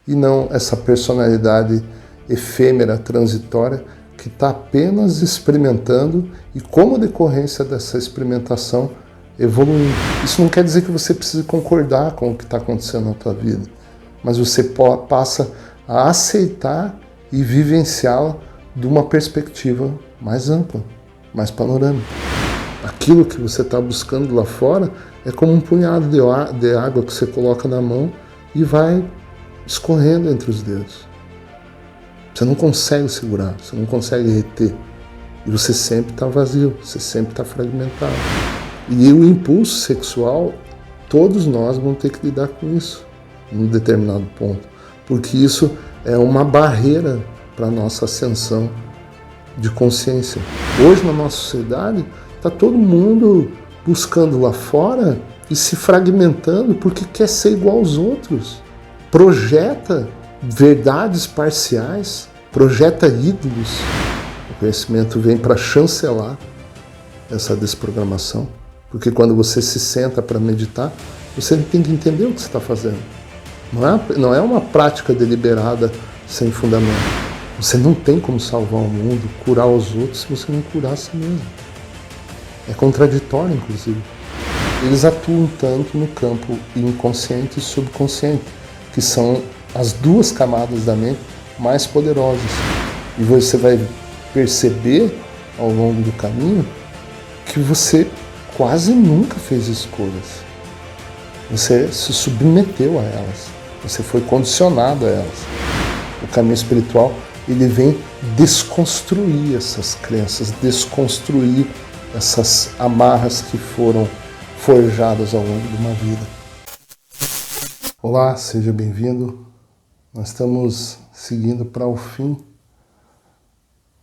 e não essa personalidade efêmera, transitória, que está apenas experimentando e, como decorrência dessa experimentação, evoluindo. Isso não quer dizer que você precise concordar com o que está acontecendo na tua vida, mas você passa a aceitar e vivenciá-la de uma perspectiva mais ampla, mais panorâmica. Aquilo que você está buscando lá fora é como um punhado de água que você coloca na mão e vai escorrendo entre os dedos. Você não consegue segurar, você não consegue reter. E você sempre está vazio, você sempre está fragmentado. E o impulso sexual, todos nós vamos ter que lidar com isso, em um determinado ponto. Porque isso é uma barreira para a nossa ascensão de consciência. Hoje, na nossa sociedade, está todo mundo buscando lá fora e se fragmentando porque quer ser igual aos outros. Projeta verdades parciais, projeta ídolos. O conhecimento vem para chancelar essa desprogramação, porque quando você se senta para meditar, você tem que entender o que você está fazendo. Não é uma prática deliberada sem fundamento. Você não tem como salvar o mundo, curar os outros, se você não curar a si mesmo. É contraditório, inclusive. Eles atuam tanto no campo inconsciente e subconsciente, que são as duas camadas da mente mais poderosas. E você vai perceber ao longo do caminho que você quase nunca fez escolhas. Você se submeteu a elas. Você foi condicionado a elas. O caminho espiritual, ele vem desconstruir essas crenças, desconstruir essas amarras que foram forjadas ao longo de uma vida. Olá, seja bem-vindo. Nós estamos seguindo para o fim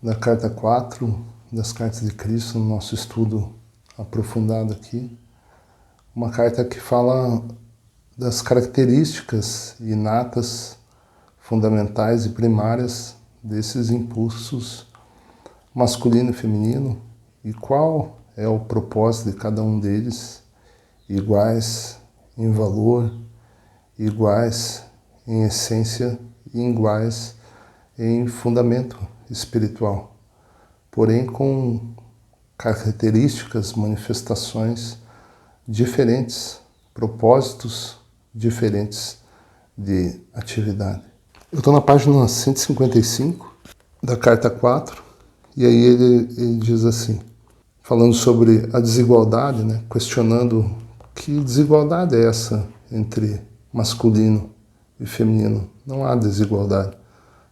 da carta 4 das cartas de Cristo, no nosso estudo aprofundado aqui. Uma carta que fala das características inatas, fundamentais e primárias desses impulsos masculino e feminino e qual é o propósito de cada um deles, iguais em valor, iguais em essência e iguais em fundamento espiritual, porém com características, manifestações diferentes, propósitos diferentes de atividade. Eu estou na página 155 da carta 4, e aí ele diz assim, falando sobre a desigualdade, né, questionando que desigualdade é essa entre masculino e feminino. Não há desigualdade,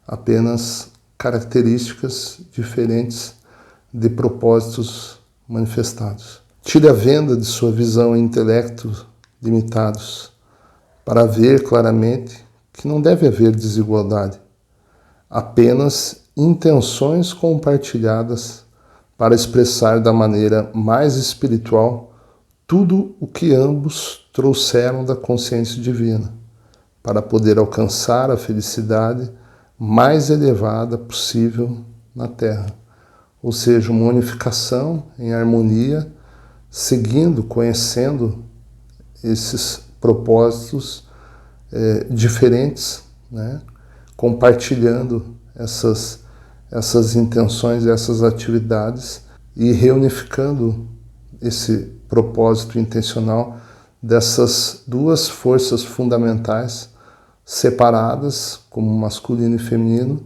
apenas características diferentes de propósitos manifestados. Tire a venda de sua visão e intelecto limitados para ver claramente que não deve haver desigualdade, apenas intenções compartilhadas para expressar da maneira mais espiritual tudo o que ambos trouxeram da consciência divina, para poder alcançar a felicidade mais elevada possível na Terra, ou seja, uma unificação em harmonia, seguindo, conhecendo esses propósitos diferentes, né? Compartilhando essas intenções, essas atividades e reunificando esse propósito intencional dessas duas forças fundamentais separadas, como masculino e feminino,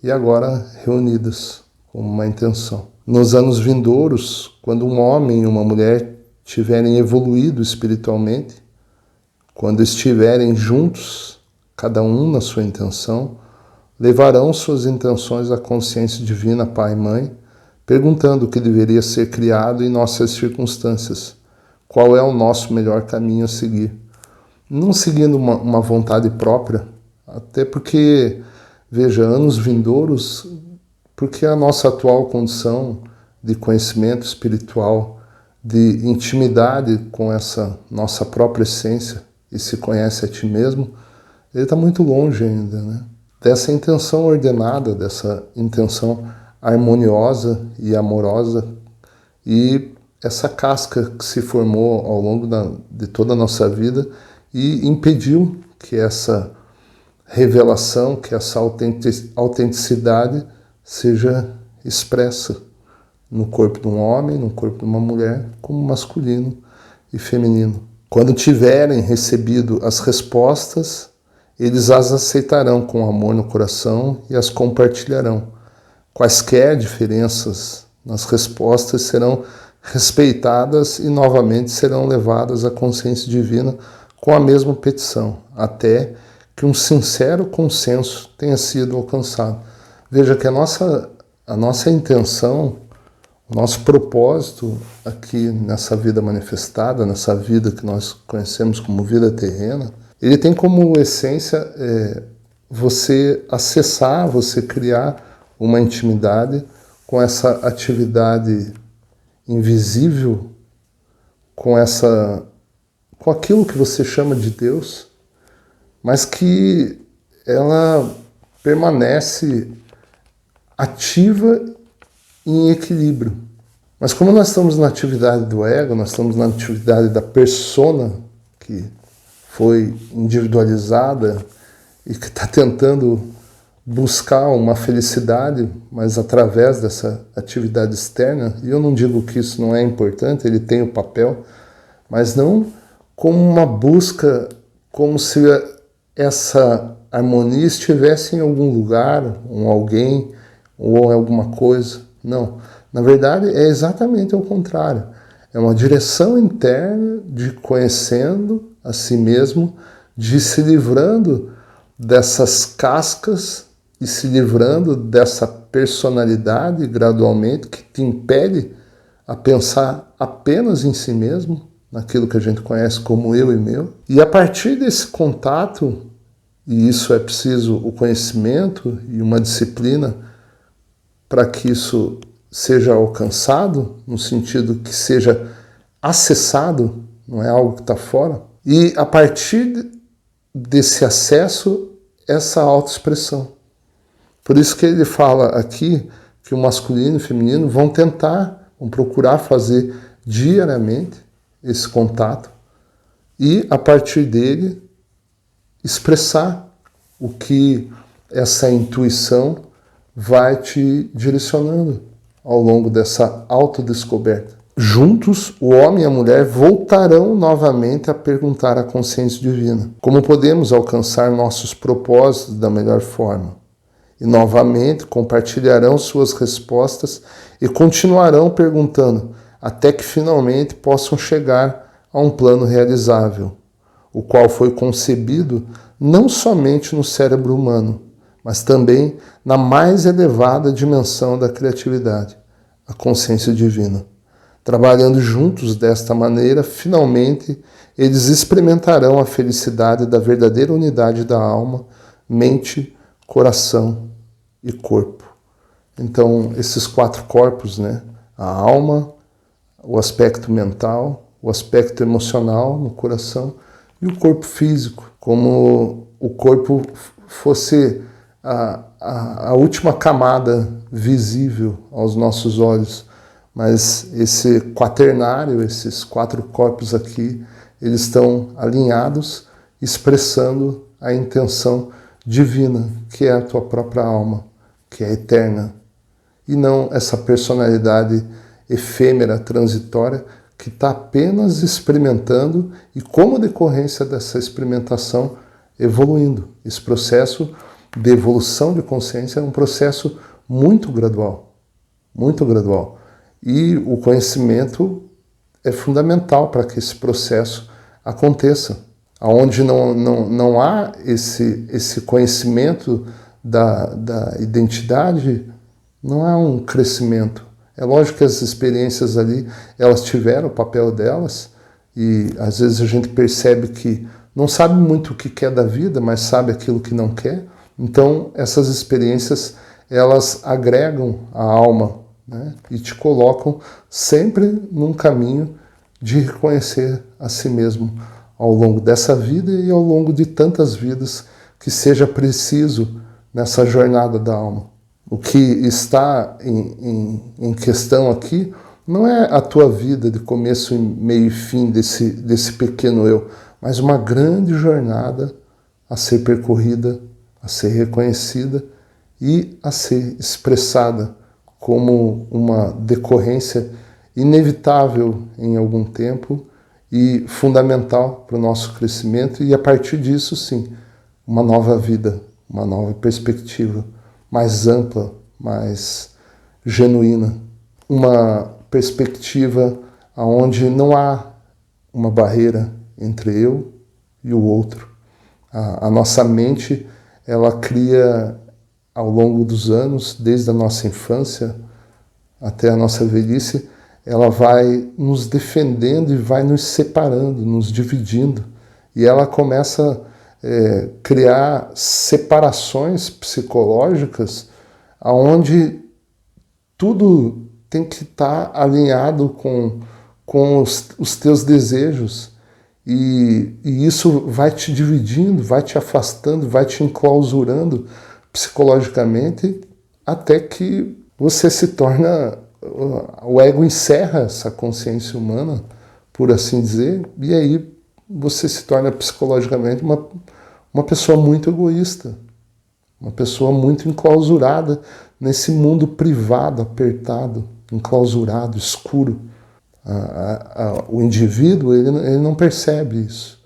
e agora reunidas como uma intenção. Nos anos vindouros, quando um homem e uma mulher tiverem evoluído espiritualmente, quando estiverem juntos, cada um na sua intenção, levarão suas intenções à consciência divina, Pai e Mãe, perguntando o que deveria ser criado em nossas circunstâncias, qual é o nosso melhor caminho a seguir. Não seguindo uma vontade própria, até porque, veja, anos vindouros, porque a nossa atual condição de conhecimento espiritual, de intimidade com essa nossa própria essência, e se conhece a ti mesmo, ele está muito longe ainda, né? Dessa intenção ordenada, dessa intenção harmoniosa e amorosa, e essa casca que se formou ao longo de toda a nossa vida e impediu que essa revelação, que essa autenticidade seja expressa no corpo de um homem, no corpo de uma mulher, como masculino e feminino. Quando tiverem recebido as respostas, eles as aceitarão com amor no coração e as compartilharão. Quaisquer diferenças nas respostas serão respeitadas e novamente serão levadas à consciência divina com a mesma petição, até que um sincero consenso tenha sido alcançado. Veja que a nossa intenção, o nosso propósito aqui nessa vida manifestada, nessa vida que nós conhecemos como vida terrena, ele tem como essência você acessar, você criar uma intimidade com essa atividade invisível, com aquilo que você chama de Deus, mas que ela permanece ativa e em equilíbrio. Mas como nós estamos na atividade do ego, nós estamos na atividade da persona que foi individualizada e que está tentando buscar uma felicidade, mas através dessa atividade externa, e eu não digo que isso não é importante, ele tem o papel, mas não como uma busca, como se essa harmonia estivesse em algum lugar, ou alguém, ou em alguma coisa. Não. Na verdade, é exatamente o contrário. É uma direção interna de conhecendo a si mesmo, de se livrando dessas cascas e se livrando dessa personalidade gradualmente que te impede a pensar apenas em si mesmo, naquilo que a gente conhece como eu e meu. E a partir desse contato, e isso é preciso o conhecimento e uma disciplina para que isso seja alcançado, no sentido que seja acessado, não é algo que está fora. E a partir desse acesso, essa autoexpressão. Por isso que ele fala aqui que o masculino e o feminino vão procurar fazer diariamente esse contato e, a partir dele, expressar o que essa intuição vai te direcionando ao longo dessa autodescoberta. Juntos, o homem e a mulher voltarão novamente a perguntar à consciência divina como podemos alcançar nossos propósitos da melhor forma. E novamente compartilharão suas respostas e continuarão perguntando até que finalmente possam chegar a um plano realizável, o qual foi concebido não somente no cérebro humano, mas também na mais elevada dimensão da criatividade, a consciência divina. Trabalhando juntos desta maneira, finalmente eles experimentarão a felicidade da verdadeira unidade da alma, mente, coração e corpo. Então, esses 4 corpos, né? A alma, o aspecto mental, o aspecto emocional no coração e o corpo físico, como o corpo fosse a última camada visível aos nossos olhos. Mas esse quaternário, esses 4 corpos aqui, eles estão alinhados, expressando a intenção divina, que é a tua própria alma, que é eterna, e não essa personalidade efêmera, transitória, que está apenas experimentando e, como decorrência dessa experimentação, evoluindo. Esse processo de evolução de consciência é um processo muito gradual, muito gradual. E o conhecimento é fundamental para que esse processo aconteça. Onde não há esse conhecimento da identidade, não há um crescimento. É lógico que as experiências ali, elas tiveram o papel delas, e às vezes a gente percebe que não sabe muito o que quer da vida, mas sabe aquilo que não quer. Então, essas experiências, elas agregam a alma, né? E te colocam sempre num caminho de reconhecer a si mesmo ao longo dessa vida e ao longo de tantas vidas que seja preciso nessa jornada da alma. O que está em questão aqui não é a tua vida de começo, meio e fim desse pequeno eu, mas uma grande jornada a ser percorrida a ser reconhecida e a ser expressada como uma decorrência inevitável em algum tempo e fundamental para o nosso crescimento, e a partir disso, sim, uma nova vida, uma nova perspectiva mais ampla, mais genuína, uma perspectiva onde não há uma barreira entre eu e o outro. A nossa mente, ela cria ao longo dos anos, desde a nossa infância até a nossa velhice, ela vai nos defendendo e vai nos separando, nos dividindo. E ela começa a criar separações psicológicas onde tudo tem que estar alinhado com os teus desejos. E isso vai te dividindo, vai te afastando, vai te enclausurando psicologicamente, até que você se torna, o ego encerra essa consciência humana, por assim dizer, e aí você se torna psicologicamente uma pessoa muito egoísta, uma pessoa muito enclausurada nesse mundo privado, apertado, enclausurado, escuro. O indivíduo, ele não percebe isso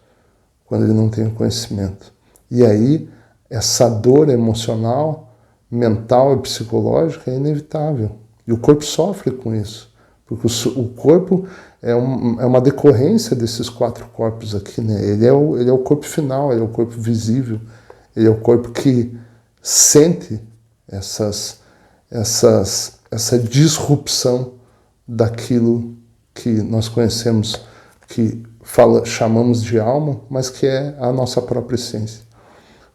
quando ele não tem o conhecimento. E aí, essa dor emocional, mental e psicológica é inevitável. E o corpo sofre com isso, porque o corpo é uma decorrência desses 4 corpos aqui, né? Ele é o corpo final, ele é o corpo visível, ele é o corpo que sente essa disrupção daquilo que nós conhecemos, que chamamos de alma, mas que é a nossa própria essência.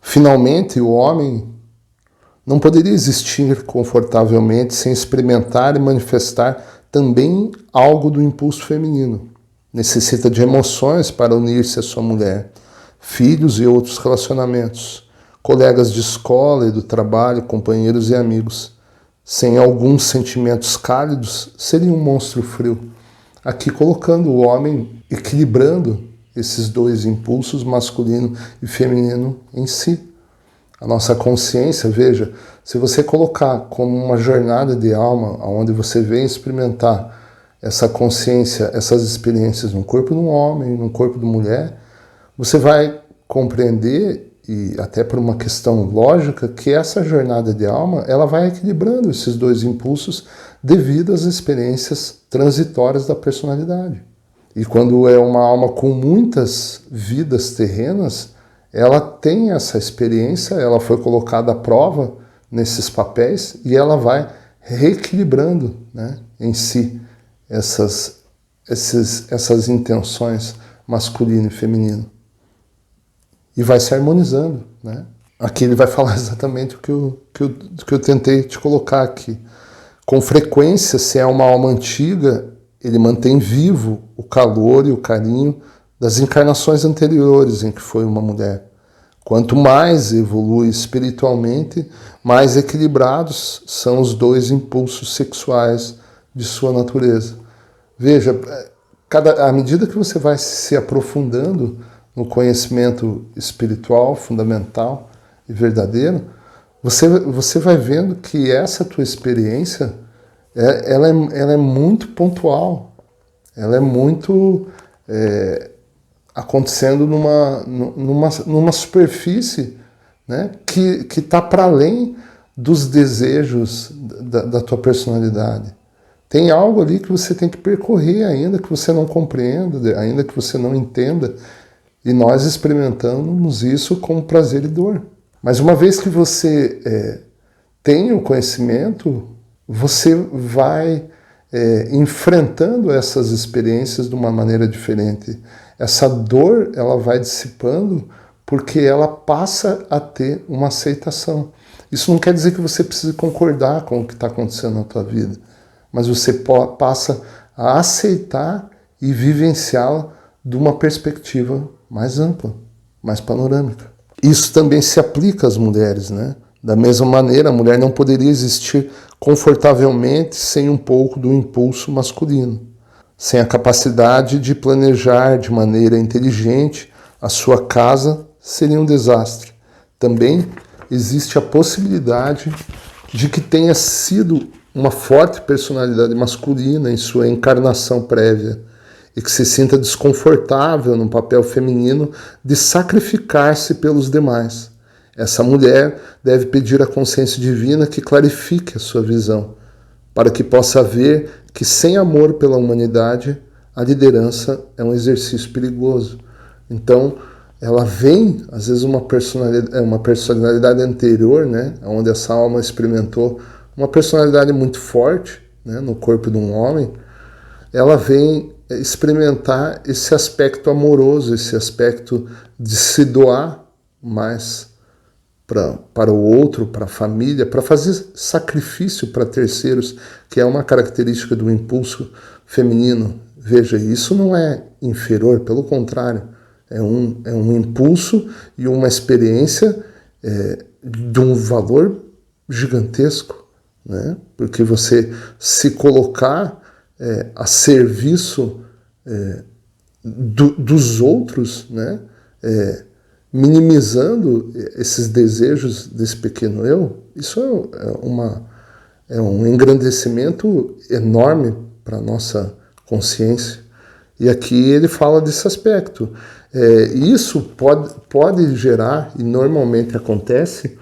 Finalmente, o homem não poderia existir confortavelmente sem experimentar e manifestar também algo do impulso feminino. Necessita de emoções para unir-se à sua mulher, filhos e outros relacionamentos, colegas de escola e do trabalho, companheiros e amigos. Sem alguns sentimentos cálidos, seria um monstro frio. Aqui colocando o homem, equilibrando esses 2 impulsos, masculino e feminino, em si. A nossa consciência, veja, se você colocar como uma jornada de alma, onde você vem experimentar essa consciência, essas experiências no corpo de um homem, no corpo de uma mulher, você vai compreender, e até por uma questão lógica, que essa jornada de alma, ela vai equilibrando esses 2 impulsos devido às experiências transitórias da personalidade. E quando é uma alma com muitas vidas terrenas, ela tem essa experiência, ela foi colocada à prova nesses papéis e ela vai reequilibrando, né, em si essas intenções masculino e feminino. E vai se harmonizando, né? Aqui ele vai falar exatamente o que eu tentei te colocar aqui. Com frequência, se é uma alma antiga, ele mantém vivo o calor e o carinho das encarnações anteriores em que foi uma mulher. Quanto mais evolui espiritualmente, mais equilibrados são os 2 impulsos sexuais de sua natureza. Veja, à medida que você vai se aprofundando no conhecimento espiritual, fundamental e verdadeiro, você vai vendo que essa tua experiência, ela é muito pontual, ela é muito acontecendo numa superfície, né, que está para além dos desejos da tua personalidade. Tem algo ali que você tem que percorrer ainda, que você não compreenda, ainda que você não entenda, e nós experimentamos isso com prazer e dor. Mas uma vez que você tem o conhecimento, você vai enfrentando essas experiências de uma maneira diferente. Essa dor, ela vai dissipando porque ela passa a ter uma aceitação. Isso não quer dizer que você precise concordar com o que está acontecendo na tua vida, mas você passa a aceitar e vivenciá-la de uma perspectiva mais ampla, mais panorâmica. Isso também se aplica às mulheres, né? Da mesma maneira, a mulher não poderia existir confortavelmente sem um pouco do impulso masculino, sem a capacidade de planejar de maneira inteligente a sua casa, seria um desastre. Também existe a possibilidade de que tenha sido uma forte personalidade masculina em sua encarnação prévia e que se sinta desconfortável no papel feminino de sacrificar-se pelos demais. Essa mulher deve pedir à consciência divina que clarifique a sua visão, para que possa ver que sem amor pela humanidade, a liderança é um exercício perigoso. Então, ela vem, às vezes, uma personalidade anterior, né, onde essa alma experimentou uma personalidade muito forte, né, no corpo de um homem, ela vem experimentar esse aspecto amoroso, esse aspecto de se doar mais para o outro, para a família, para fazer sacrifício para terceiros, que é uma característica do impulso feminino. Veja, isso não é inferior, pelo contrário, é um impulso e uma experiência de um valor gigantesco, né? Porque você se colocar a serviço dos outros, né? Minimizando esses desejos desse pequeno eu, isso é um engrandecimento enorme para a nossa consciência. E aqui ele fala desse aspecto. Isso pode gerar, e normalmente acontece,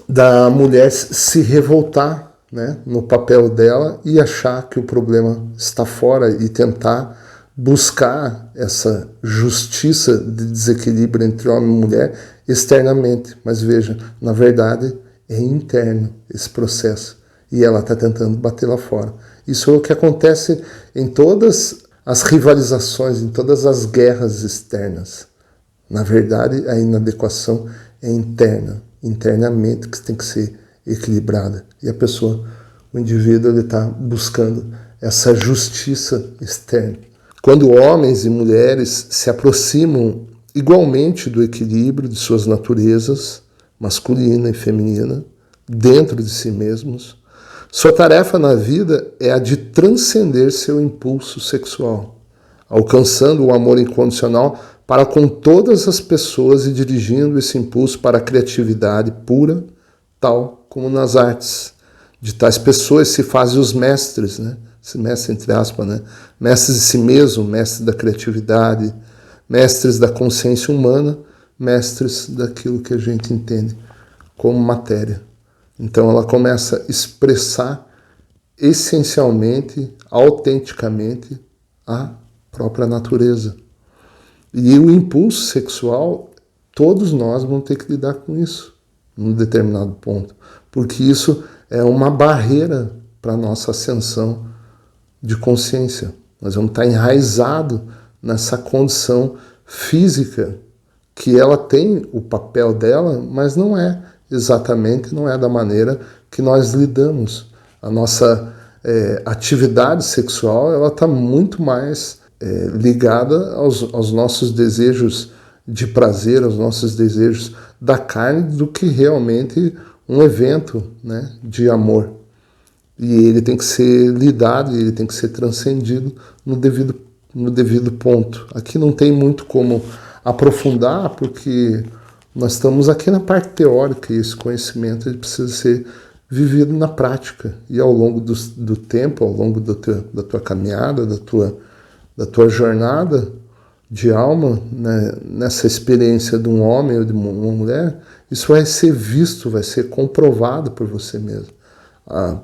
da mulher se revoltar, né, no papel dela e achar que o problema está fora e tentar buscar essa justiça de desequilíbrio entre homem e mulher externamente. Mas veja, na verdade é interno esse processo e ela está tentando bater lá fora. Isso é o que acontece em todas as rivalizações, em todas as guerras externas. Na verdade, a inadequação é interna, internamente, que tem que ser equilibrada. E a pessoa, o indivíduo, ele está buscando essa justiça externa. Quando homens e mulheres se aproximam igualmente do equilíbrio de suas naturezas, masculina e feminina, dentro de si mesmos, sua tarefa na vida é a de transcender seu impulso sexual, alcançando o amor incondicional para com todas as pessoas e dirigindo esse impulso para a criatividade pura, tal como nas artes. De tais pessoas se fazem os mestres, né? Esse mestre entre aspas, né? Mestres de si mesmo, mestres da criatividade, mestres da consciência humana, mestres daquilo que a gente entende como matéria. Então ela começa a expressar essencialmente, autenticamente, a própria natureza. E o impulso sexual, todos nós vamos ter que lidar com isso, num determinado ponto, porque isso é uma barreira para a nossa ascensão de consciência. Nós vamos estar enraizado nessa condição física, que ela tem o papel dela, mas não é exatamente, não é da maneira que nós lidamos. A nossa atividade sexual, ela está muito mais ligada aos nossos desejos de prazer, aos nossos desejos da carne, do que realmente um evento, né, de amor. E ele tem que ser lidado, ele tem que ser transcendido no devido ponto. Aqui não tem muito como aprofundar, porque nós estamos aqui na parte teórica e esse conhecimento ele precisa ser vivido na prática. E ao longo do tempo, ao longo da tua caminhada, da tua jornada de alma, né, nessa experiência de um homem ou de uma mulher, isso vai ser visto, vai ser comprovado por você mesmo.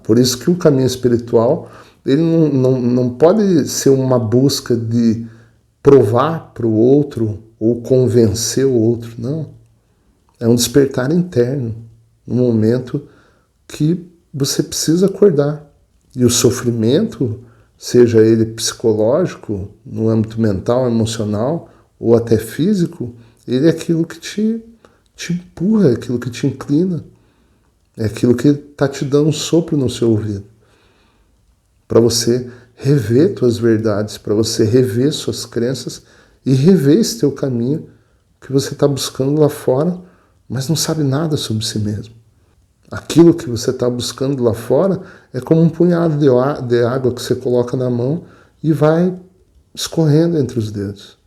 Por isso que o caminho espiritual ele não pode ser uma busca de provar para o outro ou convencer o outro, não. É um despertar interno, um momento que você precisa acordar. E o sofrimento, seja ele psicológico, no âmbito mental, emocional ou até físico, ele é aquilo que te empurra, é aquilo que te inclina. É aquilo que está te dando um sopro no seu ouvido. Para você rever tuas verdades, para você rever suas crenças e rever esse teu caminho que você está buscando lá fora, mas não sabe nada sobre si mesmo. Aquilo que você está buscando lá fora é como um punhado de água que você coloca na mão e vai escorrendo entre os dedos.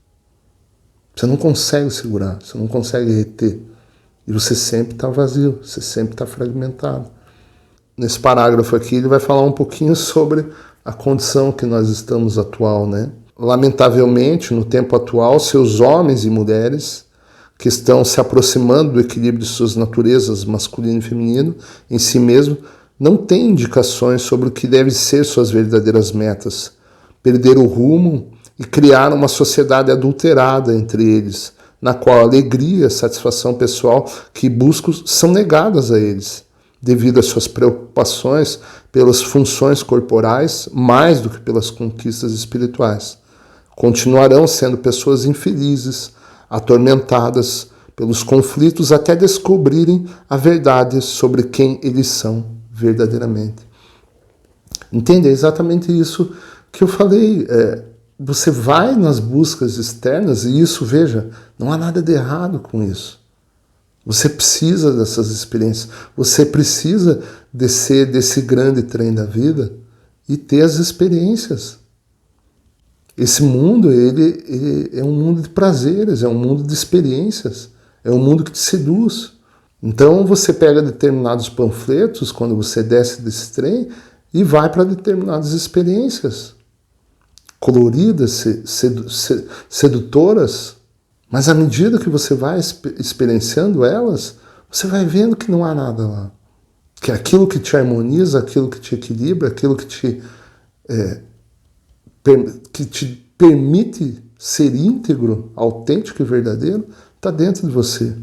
Você não consegue segurar, você não consegue reter. E você sempre está vazio, você sempre está fragmentado. Nesse parágrafo aqui ele vai falar um pouquinho sobre a condição que nós estamos atual, né? Lamentavelmente, no tempo atual, seus homens e mulheres que estão se aproximando do equilíbrio de suas naturezas masculino e feminino em si mesmo, não têm indicações sobre o que devem ser suas verdadeiras metas. Perderam o rumo e criaram uma sociedade adulterada entre eles, na qual a alegria e a satisfação pessoal que buscam são negadas a eles, devido às suas preocupações pelas funções corporais mais do que pelas conquistas espirituais. Continuarão sendo pessoas infelizes, atormentadas pelos conflitos até descobrirem a verdade sobre quem eles são verdadeiramente. Entende? É exatamente isso que eu falei. Você vai nas buscas externas e isso, veja, não há nada de errado com isso. Você precisa dessas experiências. Você precisa descer desse grande trem da vida e ter as experiências. Esse mundo, ele é um mundo de prazeres, é um mundo de experiências, é um mundo que te seduz. Então você pega determinados panfletos quando você desce desse trem e vai para determinadas experiências coloridas, sedutoras, mas à medida que você vai experienciando elas, você vai vendo que não há nada lá. Que aquilo que te harmoniza, aquilo que te equilibra, aquilo que te permite ser íntegro, autêntico e verdadeiro, está dentro de você.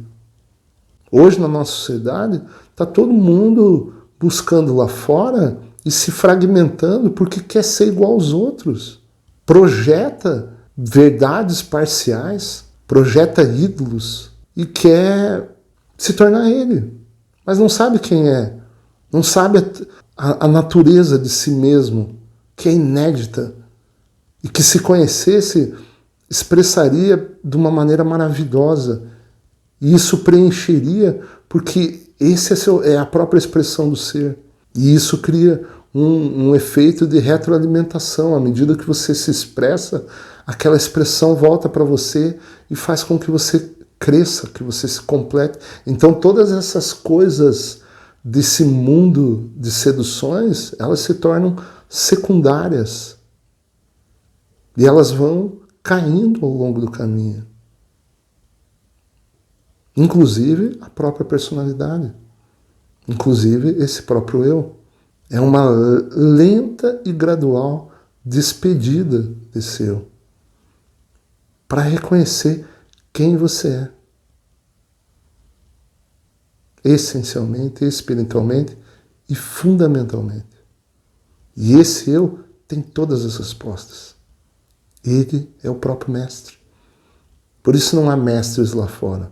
Hoje, na nossa sociedade, está todo mundo buscando lá fora e se fragmentando porque quer ser igual aos outros. Projeta verdades parciais, projeta ídolos e quer se tornar ele, mas não sabe quem é, não sabe a natureza de si mesmo, que é inédita, e que se conhecesse, expressaria de uma maneira maravilhosa. E isso preencheria, porque esse é a própria expressão do ser. E isso cria um efeito de retroalimentação. À medida que você se expressa, aquela expressão volta para você e faz com que você cresça, que você se complete. Então todas essas coisas desse mundo de seduções, elas se tornam secundárias. E elas vão caindo ao longo do caminho. Inclusive a própria personalidade. Inclusive esse próprio eu. É uma lenta e gradual despedida desse eu. Para reconhecer quem você é. Essencialmente, espiritualmente e fundamentalmente. E esse eu tem todas as respostas. Ele é o próprio mestre. Por isso não há mestres lá fora.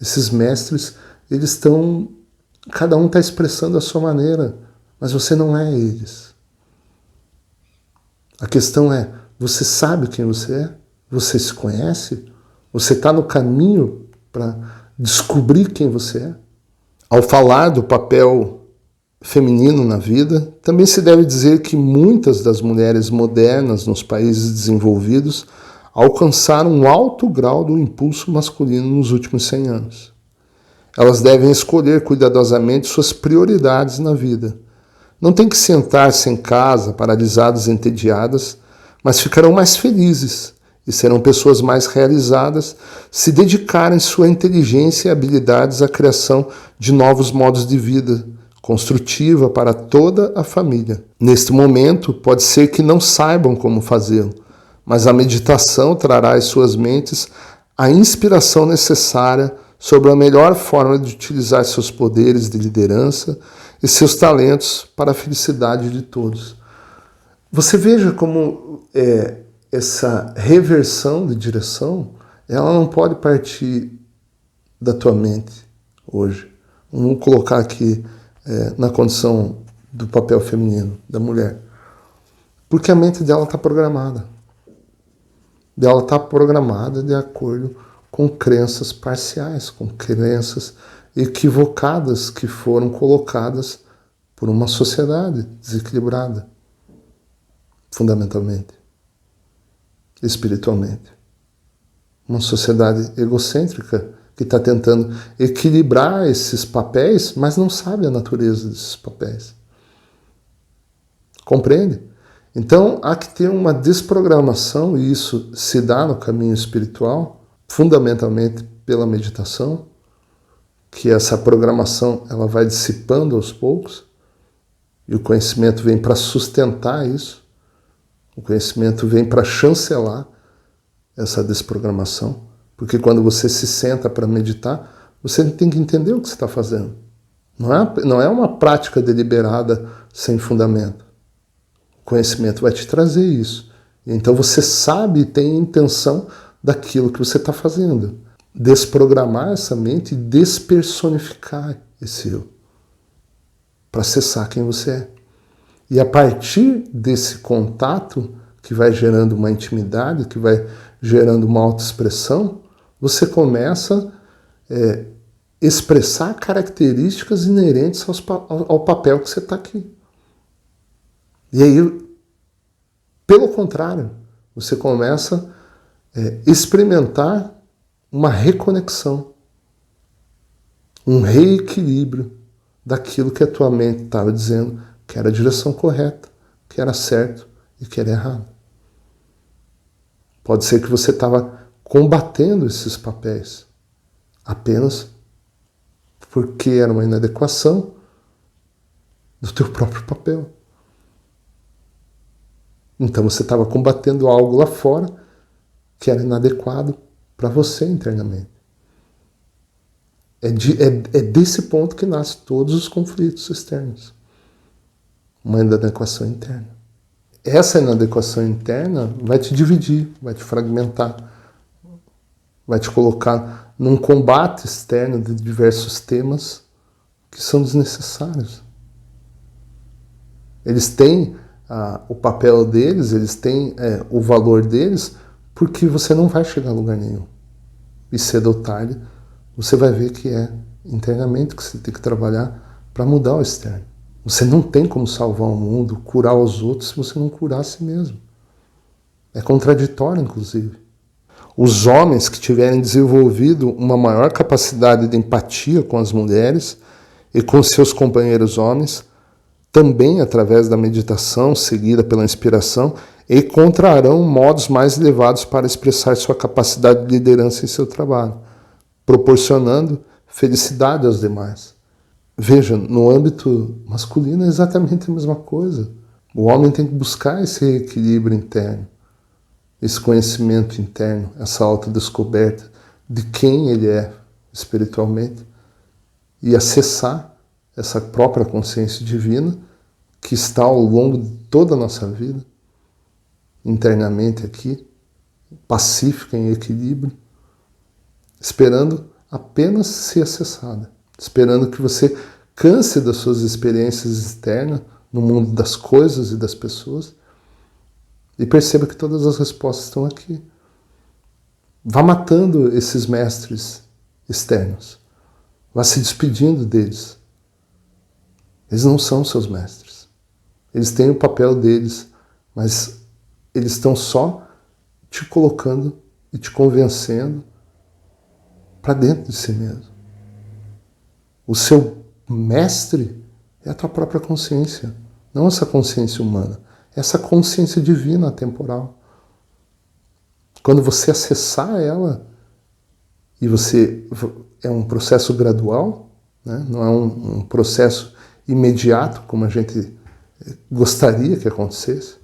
Esses mestres, eles estão... Cada um está expressando a sua maneira, mas você não é eles. A questão é, você sabe quem você é? Você se conhece? Você está no caminho para descobrir quem você é? Ao falar do papel feminino na vida, também se deve dizer que muitas das mulheres modernas nos países desenvolvidos alcançaram um alto grau do impulso masculino nos últimos 100 anos. Elas devem escolher cuidadosamente suas prioridades na vida. Não têm que sentar-se em casa, paralisadas e entediadas, mas ficarão mais felizes e serão pessoas mais realizadas se dedicarem sua inteligência e habilidades à criação de novos modos de vida, construtiva para toda a família. Neste momento, pode ser que não saibam como fazê-lo, mas a meditação trará às suas mentes a inspiração necessária sobre a melhor forma de utilizar seus poderes de liderança e seus talentos para a felicidade de todos. Você veja como essa reversão de direção, ela não pode partir da tua mente hoje. Vamos colocar aqui na condição do papel feminino, da mulher. Porque a mente dela está programada. Ela está programada de acordo com crenças parciais, com crenças equivocadas que foram colocadas por uma sociedade desequilibrada, fundamentalmente, espiritualmente. Uma sociedade egocêntrica que está tentando equilibrar esses papéis, mas não sabe a natureza desses papéis. Compreende? Então, há que ter uma desprogramação, e isso se dá no caminho espiritual, fundamentalmente pela meditação, que essa programação ela vai dissipando aos poucos, e o conhecimento vem para sustentar isso, o conhecimento vem para chancelar essa desprogramação, porque quando você se senta para meditar, você tem que entender o que você está fazendo. Não é uma prática deliberada sem fundamento. O conhecimento vai te trazer isso. Então você sabe e tem a intenção daquilo que você está fazendo. Desprogramar essa mente e despersonificar esse eu, para acessar quem você é. E a partir desse contato, que vai gerando uma intimidade, que vai gerando uma autoexpressão, você começa a expressar características inerentes ao papel que você está aqui. E aí, pelo contrário, você começa a experimentar uma reconexão, um reequilíbrio daquilo que a tua mente estava dizendo que era a direção correta, que era certo e que era errado. Pode ser que você estava combatendo esses papéis apenas porque era uma inadequação do teu próprio papel. Então você estava combatendo algo lá fora que era inadequado para você internamente. É desse ponto que nascem todos os conflitos externos. Uma inadequação interna. Essa inadequação interna vai te dividir, vai te fragmentar, vai te colocar num combate externo de diversos temas que são desnecessários. Eles têm o papel deles, eles têm o valor deles, porque você não vai chegar a lugar nenhum. E cedo ou tarde, você vai ver que é internamente que você tem que trabalhar para mudar o externo. Você não tem como salvar o mundo, curar os outros, se você não curar a si mesmo. É contraditório, inclusive. Os homens que tiverem desenvolvido uma maior capacidade de empatia com as mulheres e com seus companheiros homens, também através da meditação seguida pela inspiração, encontrarão modos mais elevados para expressar sua capacidade de liderança em seu trabalho, proporcionando felicidade aos demais. Veja, no âmbito masculino é exatamente a mesma coisa. O homem tem que buscar esse equilíbrio interno, esse conhecimento interno, essa autodescoberta de quem ele é espiritualmente e acessar essa própria consciência divina que está ao longo de toda a nossa vida, internamente aqui, pacífica, em equilíbrio, esperando apenas ser acessada. Esperando que você canse das suas experiências externas no mundo das coisas e das pessoas e perceba que todas as respostas estão aqui. Vá matando esses mestres externos. Vá se despedindo deles. Eles não são seus mestres. Eles têm o papel deles, mas eles estão só te colocando e te convencendo para dentro de si mesmo. O seu mestre é a tua própria consciência, não essa consciência humana, essa consciência divina atemporal. Quando você acessar ela, e é um processo gradual, né? Não é um processo imediato, como a gente gostaria que acontecesse,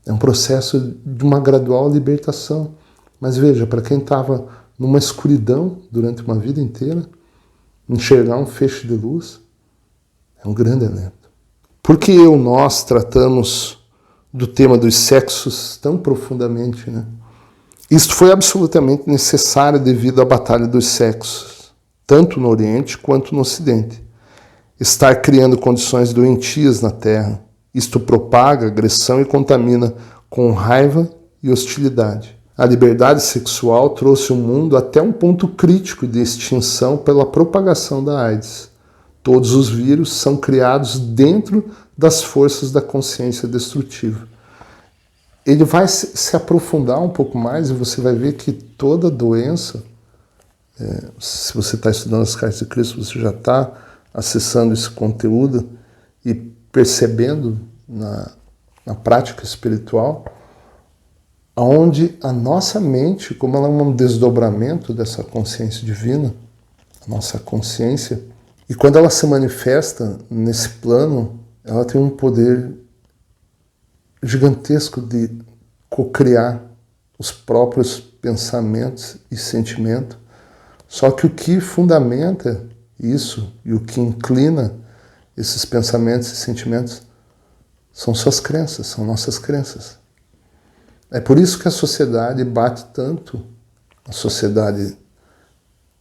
é um processo de uma gradual libertação. Mas veja, para quem estava numa escuridão durante uma vida inteira, enxergar um feixe de luz é um grande alento. Por que nós tratamos do tema dos sexos tão profundamente, né? Isto foi absolutamente necessário devido à batalha dos sexos, tanto no Oriente quanto no Ocidente. Estar criando condições doentias na Terra. Isto propaga agressão e contamina com raiva e hostilidade. A liberdade sexual trouxe o mundo até um ponto crítico de extinção pela propagação da AIDS. Todos os vírus são criados dentro das forças da consciência destrutiva. Ele vai se aprofundar um pouco mais e você vai ver que toda doença Se você está estudando as cartas de Cristo, você já está acessando esse conteúdo e percebendo na prática espiritual, onde a nossa mente, como ela é um desdobramento dessa consciência divina, a nossa consciência, e quando ela se manifesta nesse plano, ela tem um poder gigantesco de co-criar os próprios pensamentos e sentimentos. Só que o que fundamenta isso e o que inclina esses pensamentos e sentimentos são suas crenças, são nossas crenças. É por isso que a sociedade bate tanto, a sociedade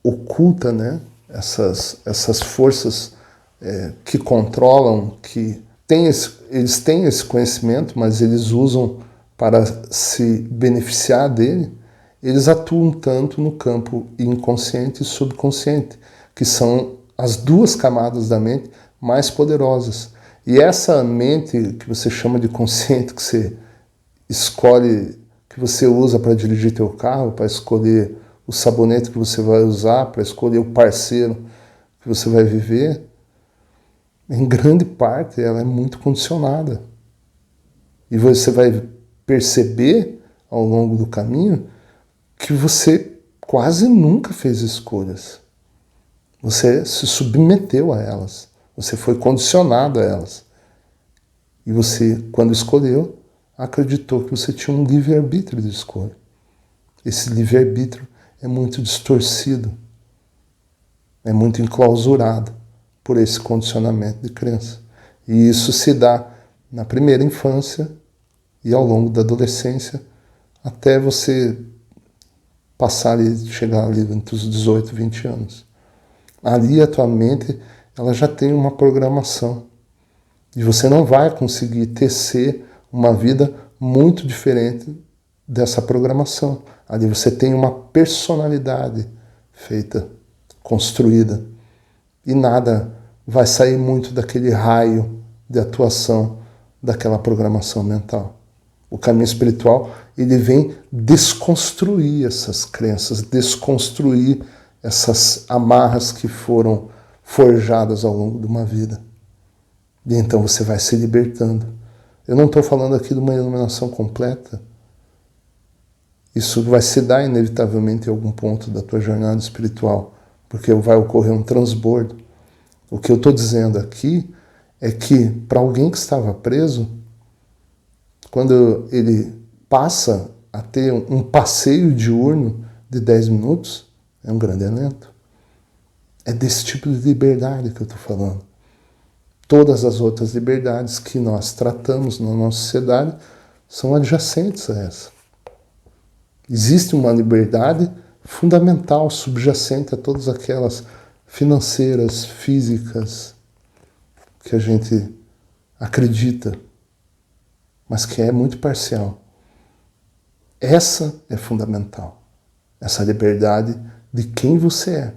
oculta, né? Essas forças que controlam, que eles têm esse conhecimento, mas eles usam para se beneficiar dele. Eles atuam tanto no campo inconsciente e subconsciente, que são as duas camadas da mente mais poderosas. E essa mente que você chama de consciente, que você escolhe, que você usa para dirigir teu carro, para escolher o sabonete que você vai usar, para escolher o parceiro que você vai viver, em grande parte ela é muito condicionada. E você vai perceber ao longo do caminho que você quase nunca fez escolhas. Você se submeteu a elas. Você foi condicionado a elas. E você, quando escolheu, acreditou que você tinha um livre-arbítrio de escolha. Esse livre-arbítrio é muito distorcido, é muito enclausurado por esse condicionamento de crença. E isso se dá na primeira infância e ao longo da adolescência, até você passar ali, chegar ali entre os 18 e 20 anos. Ali a tua mente, ela já tem uma programação. E você não vai conseguir tecer uma vida muito diferente dessa programação. Ali você tem uma personalidade feita, construída. E nada vai sair muito daquele raio de atuação daquela programação mental. O caminho espiritual, ele vem desconstruir essas crenças, desconstruir essas amarras que foram forjadas ao longo de uma vida. E então você vai se libertando. Eu não estou falando aqui de uma iluminação completa. Isso vai se dar inevitavelmente em algum ponto da tua jornada espiritual, porque vai ocorrer um transbordo. O que eu estou dizendo aqui é que para alguém que estava preso, quando ele passa a ter um passeio diurno de 10 minutos, é um grande alento. É desse tipo de liberdade que eu estou falando. Todas as outras liberdades que nós tratamos na nossa sociedade são adjacentes a essa. Existe uma liberdade fundamental, subjacente a todas aquelas financeiras, físicas, que a gente acredita, mas que é muito parcial. Essa é fundamental, essa liberdade de quem você é.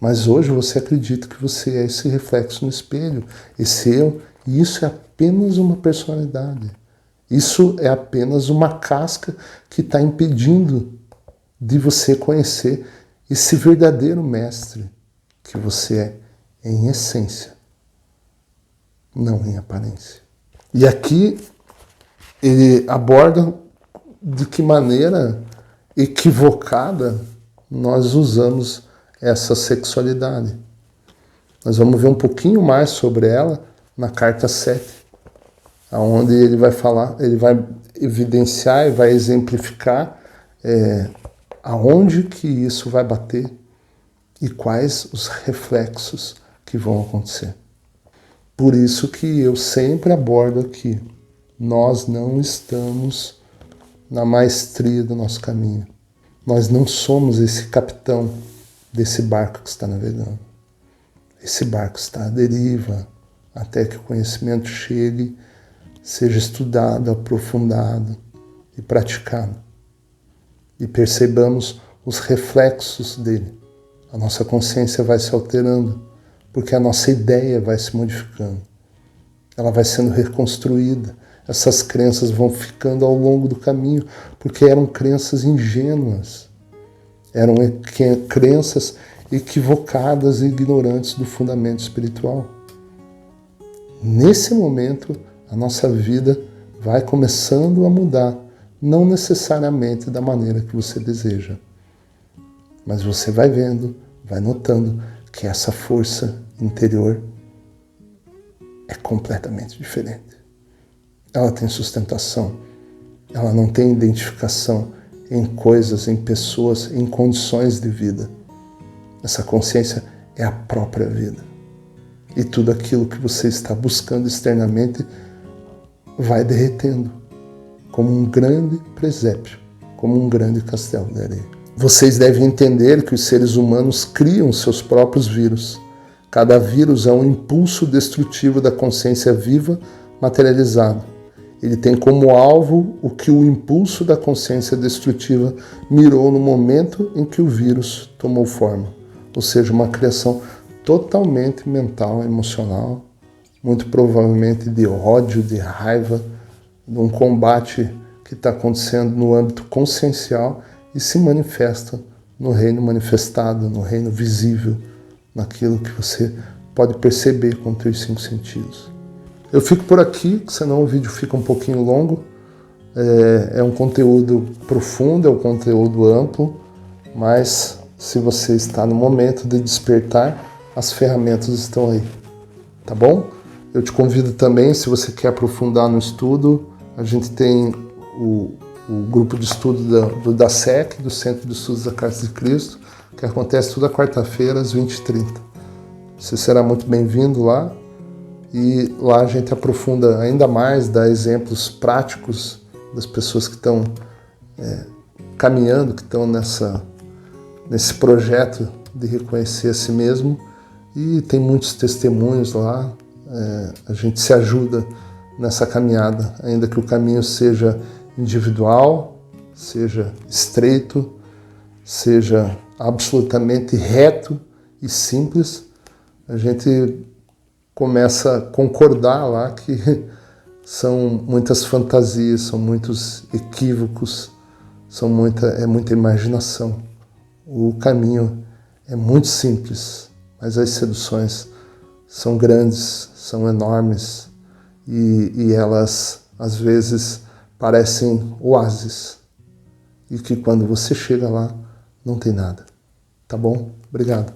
Mas hoje você acredita que você é esse reflexo no espelho, esse eu, e isso é apenas uma personalidade. Isso é apenas uma casca que está impedindo de você conhecer esse verdadeiro mestre que você é em essência, não em aparência. E aqui ele aborda de que maneira equivocada nós usamos essa sexualidade. Nós vamos ver um pouquinho mais sobre ela na carta 7, onde ele vai falar, ele vai evidenciar e vai exemplificar aonde que isso vai bater e quais os reflexos que vão acontecer. Por isso que eu sempre abordo aqui, nós não estamos na maestria do nosso caminho. Nós não somos esse capitão desse barco que está navegando. Esse barco está à deriva até que o conhecimento chegue, seja estudado, aprofundado e praticado. E percebamos os reflexos dele. A nossa consciência vai se alterando, porque a nossa ideia vai se modificando. Ela vai sendo reconstruída. Essas crenças vão ficando ao longo do caminho, porque eram crenças ingênuas. Eram crenças equivocadas e ignorantes do fundamento espiritual. Nesse momento, a nossa vida vai começando a mudar, não necessariamente da maneira que você deseja. Mas você vai vendo, vai notando que essa força interior é completamente diferente. Ela tem sustentação, ela não tem identificação em coisas, em pessoas, em condições de vida. Essa consciência é a própria vida. E tudo aquilo que você está buscando externamente vai derretendo, como um grande presépio, como um grande castelo de areia. Vocês devem entender que os seres humanos criam seus próprios vírus. Cada vírus é um impulso destrutivo da consciência viva materializado. Ele tem como alvo o que o impulso da consciência destrutiva mirou no momento em que o vírus tomou forma. Ou seja, uma criação totalmente mental, emocional, muito provavelmente de ódio, de raiva, de um combate que está acontecendo no âmbito consciencial e se manifesta no reino manifestado, no reino visível, naquilo que você pode perceber com os seus 5 sentidos. Eu fico por aqui, senão o vídeo fica um pouquinho longo. É um conteúdo profundo, é um conteúdo amplo, mas se você está no momento de despertar, as ferramentas estão aí, tá bom? Eu te convido também, se você quer aprofundar no estudo, a gente tem o grupo de estudo do DASEC, do Centro de Estudos da Carta de Cristo, que acontece toda quarta-feira às 20h30. Você será muito bem-vindo lá. E lá a gente aprofunda ainda mais, dá exemplos práticos das pessoas que estão caminhando, que estão nesse projeto de reconhecer a si mesmo. E tem muitos testemunhos lá, a gente se ajuda nessa caminhada, ainda que o caminho seja individual, seja estreito, seja absolutamente reto e simples, a gente começa a concordar lá que são muitas fantasias, são muitos equívocos, é muita imaginação. O caminho é muito simples, mas as seduções são grandes, são enormes e elas às vezes parecem oásis e que quando você chega lá não tem nada. Tá bom? Obrigado.